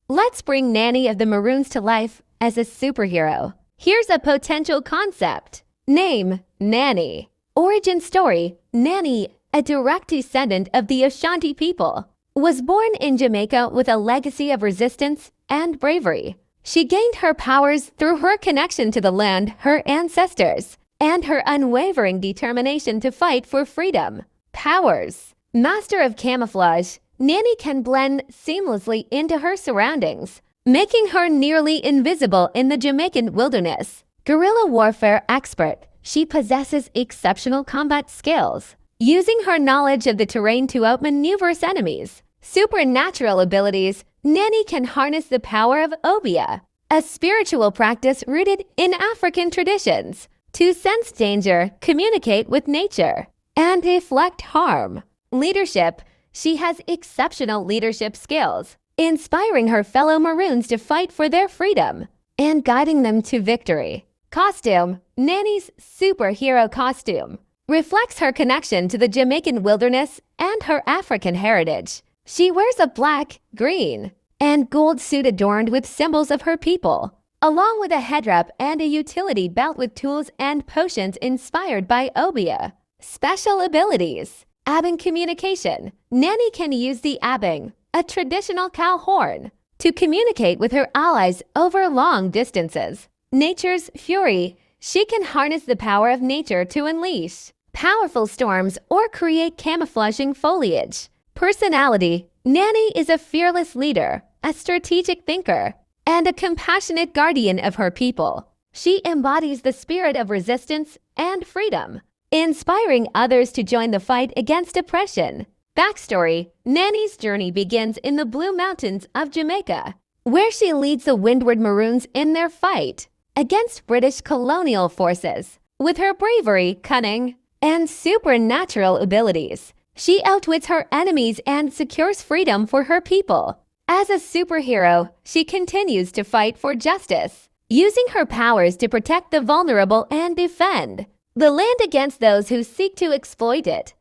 Let's bring Nanny of the Maroons to life as a superhero. Here's a potential concept. Name, Nanny. Origin story, Nanny, a direct descendant of the Ashanti people, was born in Jamaica with a legacy of resistance and bravery. She gained her powers through her connection to the land, her ancestors, and her unwavering determination to fight for freedom. Powers. Master of camouflage, Nanny can blend seamlessly into her surroundings, making her nearly invisible in the Jamaican wilderness. Guerrilla warfare expert, she possesses exceptional combat skills, using her knowledge of the terrain to outmaneuver enemies. Supernatural abilities, Nanny can harness the power of Obia, a spiritual practice rooted in African traditions, to sense danger, communicate with nature, and deflect harm. Leadership, she has exceptional leadership skills, inspiring her fellow Maroons to fight for their freedom and guiding them to victory. Costume, Nanny's superhero costume, reflects her connection to the Jamaican wilderness and her African heritage. She wears a black, green, and gold suit adorned with symbols of her people, along with a head wrap and a utility belt with tools and potions inspired by Obia. Special abilities. Abing communication. Nanny can use the abing, a traditional cow horn, to communicate with her allies over long distances. Nature's fury. She can harness the power of nature to unleash powerful storms or create camouflaging foliage. Personality. Nanny is a fearless leader, a strategic thinker, and a compassionate guardian of her people. She embodies the spirit of resistance and freedom, inspiring others to join the fight against oppression. Backstory. Nanny's journey begins in the Blue Mountains of Jamaica, where she leads the Windward Maroons in their fight against British colonial forces. With her bravery, cunning, and supernatural abilities, she outwits her enemies and secures freedom for her people. As a superhero, she continues to fight for justice, using her powers to protect the vulnerable and defend the land against those who seek to exploit it.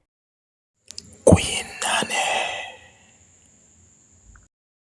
Queen Nanny.